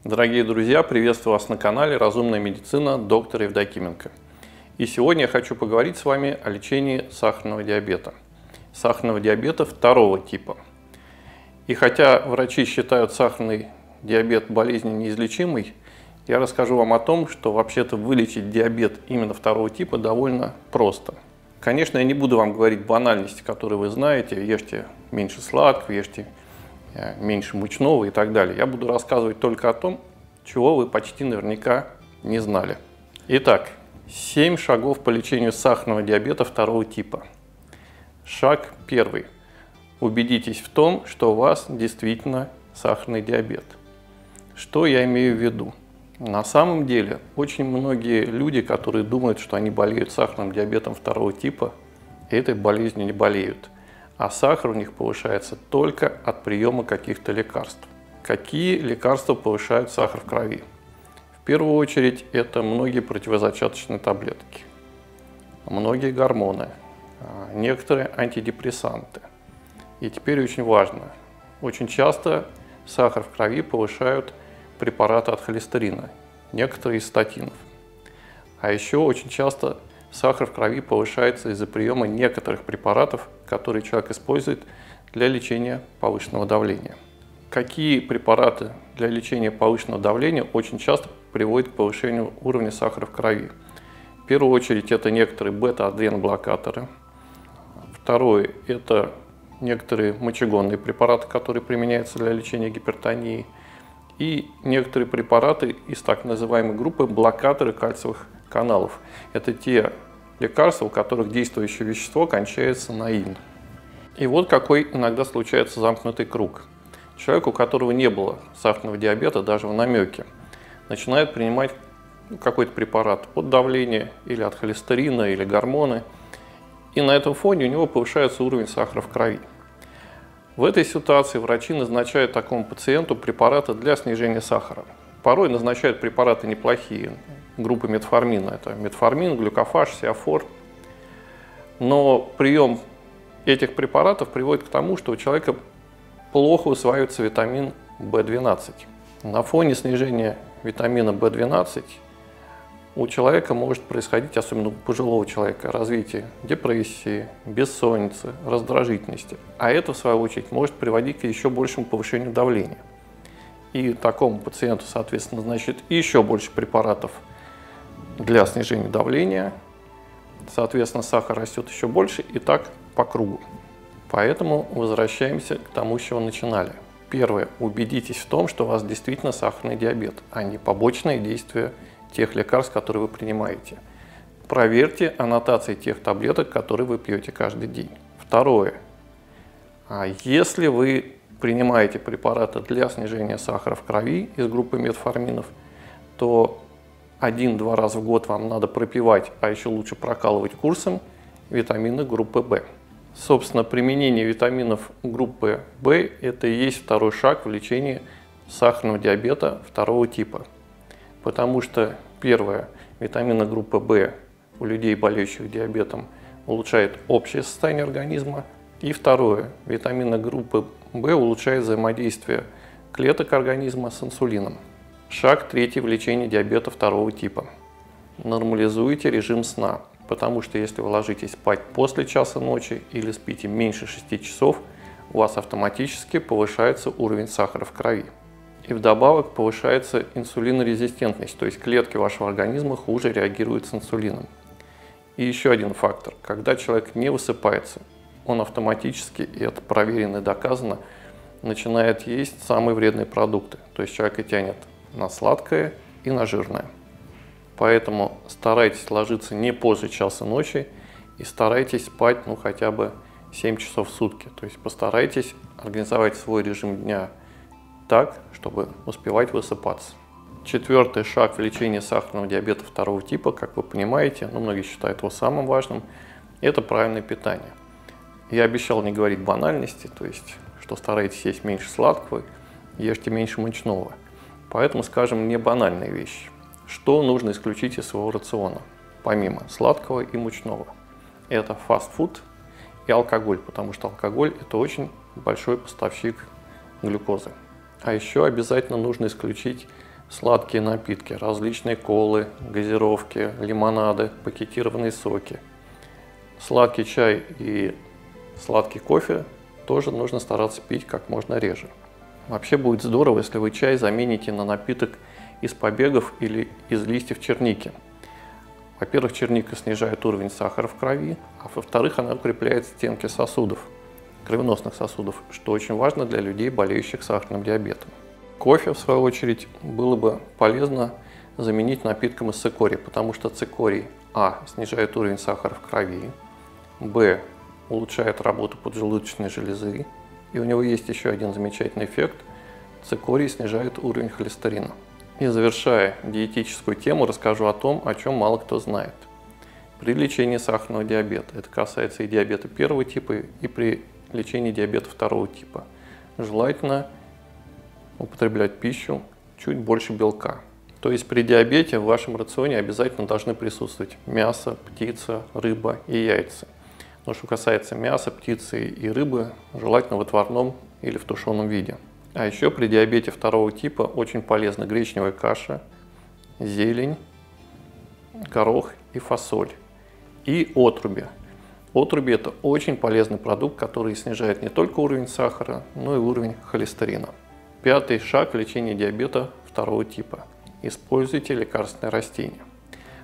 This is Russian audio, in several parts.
Дорогие друзья, приветствую вас на канале «Разумная медицина» доктора Евдокименко. И сегодня я хочу поговорить с вами о лечении сахарного диабета. Сахарного диабета второго типа. И хотя врачи считают сахарный диабет болезнью неизлечимой, я расскажу вам о том, что вообще-то вылечить диабет именно второго типа довольно просто. Конечно, я не буду вам говорить банальности, которые вы знаете, ешьте меньше сладкого, ешьте меньше мучного и так далее. Я буду рассказывать только о том, чего вы почти наверняка не знали. Итак, 7 шагов по лечению сахарного диабета второго типа. Шаг первый. Убедитесь в том, что у вас действительно сахарный диабет. Что я имею в виду? На самом деле, очень многие люди, которые думают, что они болеют сахарным диабетом второго типа, этой болезнью не болеют. А сахар у них повышается только от приема каких-то лекарств. Какие лекарства повышают сахар в крови? В первую очередь это многие противозачаточные таблетки, многие гормоны, некоторые антидепрессанты. И теперь очень важно, очень часто сахар в крови повышают препараты от холестерина, некоторые из статинов. А еще очень часто сахар в крови повышается из-за приема некоторых препаратов, которые человек использует для лечения повышенного давления. Какие препараты для лечения повышенного давления очень часто приводят к повышению уровня сахара в крови? В первую очередь это некоторые бета-адреноблокаторы. Второе – это некоторые мочегонные препараты, которые применяются для лечения гипертонии. И некоторые препараты из так называемой группы блокаторы кальциевых каналов. Это те лекарства, у которых действующее вещество кончается на «ин». И вот какой иногда случается замкнутый круг. Человек, у которого не было сахарного диабета даже в намеке, начинает принимать какой-то препарат от давления или от холестерина или гормоны, и на этом фоне у него повышается уровень сахара в крови. В этой ситуации врачи назначают такому пациенту препараты для снижения сахара. Порой назначают препараты неплохие, группы метформина. Это метформин, глюкофаж, сиафор. Но прием этих препаратов приводит к тому, что у человека плохо усваивается витамин В12. На фоне снижения витамина В12 у человека может происходить, особенно у пожилого человека, развитие депрессии, бессонницы, раздражительности. А это, в свою очередь, может приводить к еще большему повышению давления. И такому пациенту, соответственно, назначат еще больше препаратов для снижения давления. Соответственно, сахар растет еще больше и так по кругу. Поэтому возвращаемся к тому, с чего начинали. Первое. Убедитесь в том, что у вас действительно сахарный диабет, а не побочные действия тех лекарств, которые вы принимаете. Проверьте аннотации тех таблеток, которые вы пьете каждый день. Второе. Если вы принимаете препараты для снижения сахара в крови из группы метформинов, то 1-2 раза в год вам надо пропивать, а еще лучше прокалывать курсом витамины группы В. Собственно, применение витаминов группы В – это и есть второй шаг в лечении сахарного диабета второго типа. Потому что, первое, витамины группы В у людей, болеющих диабетом, улучшает общее состояние организма. И второе, витамины группы В улучшает взаимодействие клеток организма с инсулином. Шаг третий в лечении диабета второго типа. Нормализуйте режим сна, потому что если вы ложитесь спать после часа ночи или спите меньше 6 часов, у вас автоматически повышается уровень сахара в крови. И вдобавок повышается инсулинорезистентность, то есть клетки вашего организма хуже реагируют с инсулином. И еще один фактор. Когда человек не высыпается, он автоматически, и это проверено и доказано, начинает есть самые вредные продукты. То есть человека тянет на сладкое и на жирное. Поэтому старайтесь ложиться не позже часа ночи и старайтесь спать хотя бы 7 часов в сутки. То есть постарайтесь организовать свой режим дня так, чтобы успевать высыпаться. Четвертый шаг в лечении сахарного диабета второго типа, как вы понимаете, многие считают его самым важным, это правильное питание. Я обещал не говорить банальности, то есть, что старайтесь есть меньше сладкого, ешьте меньше мучного. Поэтому скажем не банальные вещи. Что нужно исключить из своего рациона, помимо сладкого и мучного? Это фастфуд и алкоголь, потому что алкоголь – это очень большой поставщик глюкозы. А еще обязательно нужно исключить сладкие напитки, различные колы, газировки, лимонады, пакетированные соки. Сладкий чай и сладкий кофе тоже нужно стараться пить как можно реже. Вообще будет здорово, если вы чай замените на напиток из побегов или из листьев черники. Во-первых, черника снижает уровень сахара в крови, а во-вторых, она укрепляет стенки сосудов, кровеносных сосудов, что очень важно для людей, болеющих сахарным диабетом. Кофе, в свою очередь, было бы полезно заменить напитком из цикория, потому что цикорий снижает уровень сахара в крови, улучшает работу поджелудочной железы, и у него есть еще один замечательный эффект – цикорий снижает уровень холестерина. И завершая диетическую тему, расскажу о том, о чем мало кто знает. При лечении сахарного диабета, это касается и диабета первого типа, и при лечении диабета второго типа, желательно употреблять пищу чуть больше белка. То есть при диабете в вашем рационе обязательно должны присутствовать мясо, птица, рыба и яйца. Но что касается мяса, птицы и рыбы, желательно в отварном или в тушеном виде. А еще при диабете второго типа очень полезна гречневая каша, зелень, горох и фасоль. И отруби. Отруби – это очень полезный продукт, который снижает не только уровень сахара, но и уровень холестерина. Пятый шаг лечения диабета второго типа. Используйте лекарственные растения.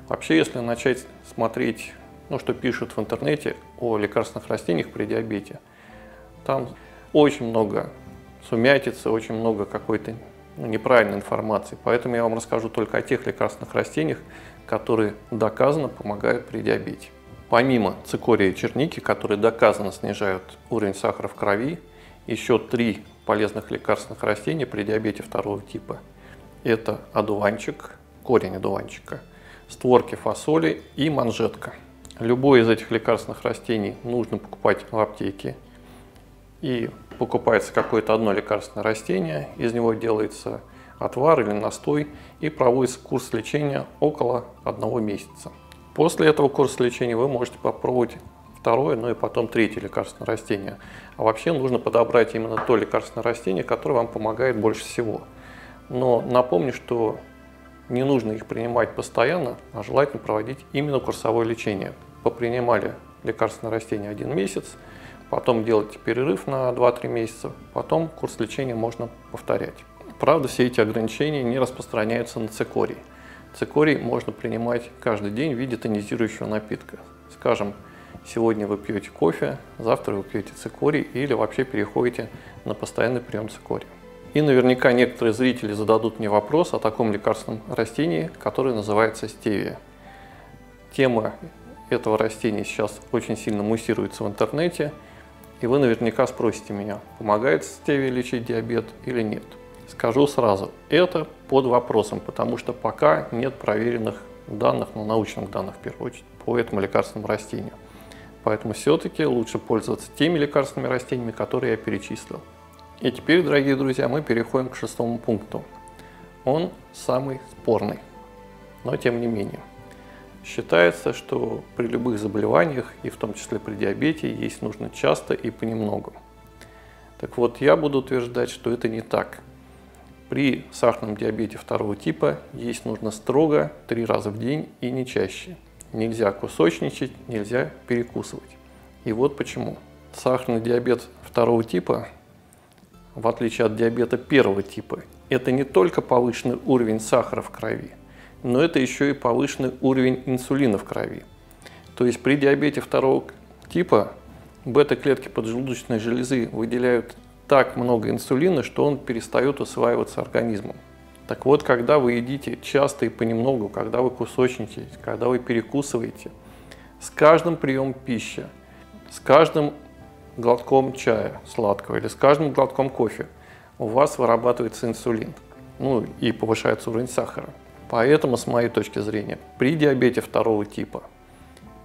Вообще, если начать смотреть, что пишут в интернете о лекарственных растениях при диабете, там очень много сумятицы, очень много какой-то неправильной информации. Поэтому я вам расскажу только о тех лекарственных растениях, которые доказанно помогают при диабете. Помимо цикория и черники, которые доказанно снижают уровень сахара в крови, еще 3 полезных лекарственных растения при диабете второго типа. Это одуванчик, корень одуванчика, створки фасоли и манжетка. Любое из этих лекарственных растений нужно покупать в аптеке. И покупается какое-то одно лекарственное растение, из него делается отвар или настой и проводится курс лечения около 1 месяца. После этого курса лечения вы можете попробовать второе, и потом третье лекарственное растение. А вообще нужно подобрать именно то лекарственное растение, которое вам помогает больше всего. Но напомню, что не нужно их принимать постоянно, а желательно проводить именно курсовое лечение. Попринимали лекарственное растение 1 месяц, потом делайте перерыв на 2-3 месяца, потом курс лечения можно повторять. Правда, все эти ограничения не распространяются на цикорий. Цикорий можно принимать каждый день в виде тонизирующего напитка. Скажем, сегодня вы пьете кофе, завтра вы пьете цикорий или вообще переходите на постоянный прием цикория. И наверняка некоторые зрители зададут мне вопрос о таком лекарственном растении, которое называется стевия. Тема этого растения сейчас очень сильно муссируется в интернете, и вы наверняка спросите меня, помогает стевия лечить диабет или нет. Скажу сразу, это под вопросом, потому что пока нет проверенных данных, научных данных в первую очередь, по этому лекарственному растению. Поэтому все-таки лучше пользоваться теми лекарственными растениями, которые я перечислил. И теперь, дорогие друзья, мы переходим к 6-му пункту. Он самый спорный, но тем не менее. Считается, что при любых заболеваниях, и в том числе при диабете, есть нужно часто и понемногу. Так вот, я буду утверждать, что это не так. При сахарном диабете второго типа есть нужно строго 3 раза в день и не чаще. Нельзя кусочничать, нельзя перекусывать. И вот почему. Сахарный диабет второго типа, в отличие от диабета первого типа, это не только повышенный уровень сахара в крови, но это еще и повышенный уровень инсулина в крови. То есть при диабете второго типа бета-клетки поджелудочной железы выделяют так много инсулина, что он перестает усваиваться организмом. Так вот, когда вы едите часто и понемногу, когда вы кусочничаете, когда вы перекусываете, с каждым приемом пищи, с каждым глотком чая сладкого или с каждым глотком кофе у вас вырабатывается инсулин, и повышается уровень сахара. Поэтому, с моей точки зрения, при диабете второго типа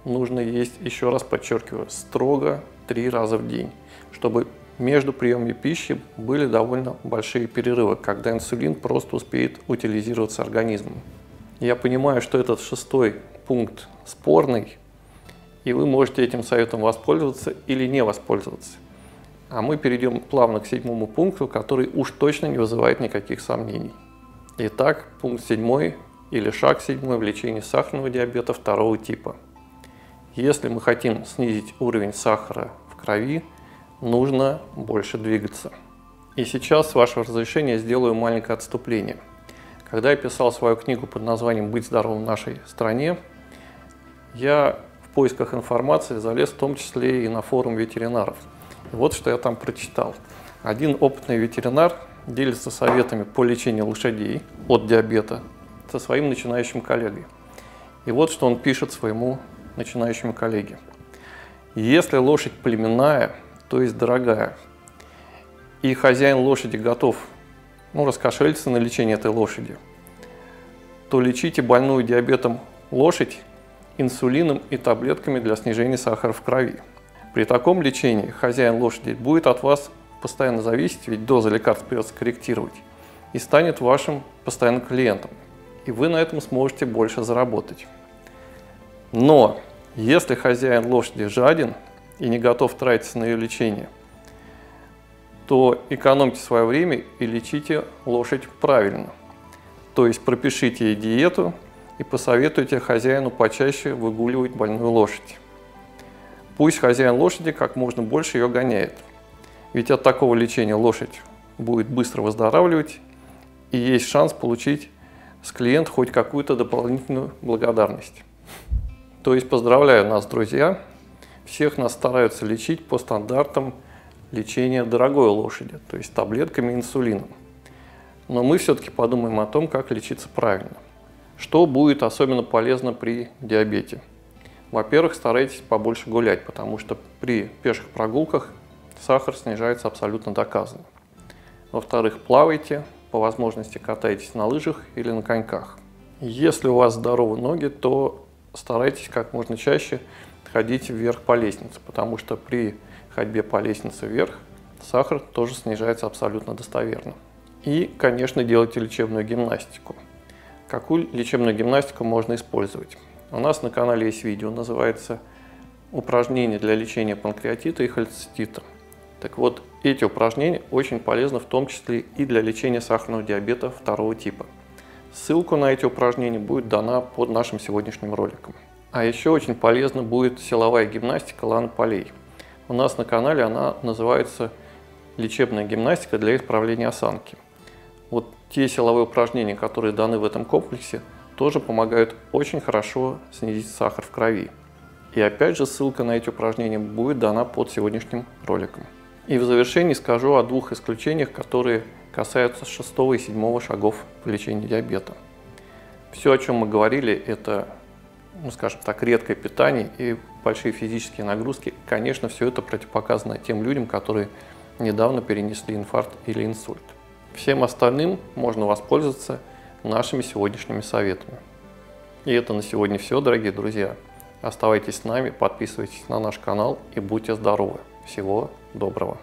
нужно есть, еще раз подчеркиваю, строго 3 раза в день, чтобы между приемами пищи были довольно большие перерывы, когда инсулин просто успеет утилизироваться организмом. Я понимаю, что этот 6-й пункт спорный, и вы можете этим советом воспользоваться или не воспользоваться. А мы перейдем плавно к 7-му пункту, который уж точно не вызывает никаких сомнений. Итак, пункт 7 или шаг 7 в лечении сахарного диабета второго типа. Если мы хотим снизить уровень сахара в крови, нужно больше двигаться. И сейчас, с вашего разрешения, сделаю маленькое отступление. Когда я писал свою книгу под названием «Быть здоровым в нашей стране», я в поисках информации залез в том числе и на форум ветеринаров. И вот что я там прочитал. Один опытный ветеринар делится советами по лечению лошадей от диабета со своим начинающим коллегой. И вот что он пишет своему начинающему коллеге. Если лошадь племенная, то есть дорогая, и хозяин лошади готов раскошелиться на лечение этой лошади, то лечите больную диабетом лошадь инсулином и таблетками для снижения сахара в крови. При таком лечении хозяин лошади будет от вас постоянно зависеть, ведь доза лекарств придется корректировать, и станет вашим постоянным клиентом. И вы на этом сможете больше заработать. Но если хозяин лошади жаден и не готов тратиться на ее лечение, то экономьте свое время и лечите лошадь правильно. То есть пропишите ей диету и посоветуйте хозяину почаще выгуливать больную лошадь. Пусть хозяин лошади как можно больше ее гоняет. Ведь от такого лечения лошадь будет быстро выздоравливать, и есть шанс получить с клиента хоть какую-то дополнительную благодарность. То есть поздравляю нас, друзья, всех нас стараются лечить по стандартам лечения дорогой лошади, то есть таблетками и инсулином. Но мы все-таки подумаем о том, как лечиться правильно. Что будет особенно полезно при диабете? Во-первых, старайтесь побольше гулять, потому что при пеших прогулках сахар снижается абсолютно доказанно. Во-вторых, плавайте, по возможности катайтесь на лыжах или на коньках. Если у вас здоровые ноги, то старайтесь как можно чаще ходить вверх по лестнице, потому что при ходьбе по лестнице вверх сахар тоже снижается абсолютно достоверно. И, конечно, делайте лечебную гимнастику. Какую лечебную гимнастику можно использовать? У нас на канале есть видео, называется «Упражнения для лечения панкреатита и холецистита». Так вот, эти упражнения очень полезны в том числе и для лечения сахарного диабета второго типа. Ссылка на эти упражнения будет дана под нашим сегодняшним роликом. А еще очень полезна будет силовая гимнастика Ланы Полей. У нас на канале она называется «Лечебная гимнастика для исправления осанки». Вот те силовые упражнения, которые даны в этом комплексе, тоже помогают очень хорошо снизить сахар в крови. И опять же ссылка на эти упражнения будет дана под сегодняшним роликом. И в завершении скажу о двух исключениях, которые касаются 6 и 7 шагов по лечению диабета. Все, о чем мы говорили, это, скажем так, редкое питание и большие физические нагрузки. Конечно, все это противопоказано тем людям, которые недавно перенесли инфаркт или инсульт. Всем остальным можно воспользоваться нашими сегодняшними советами. И это на сегодня все, дорогие друзья. Оставайтесь с нами, подписывайтесь на наш канал и будьте здоровы. Всего доброго!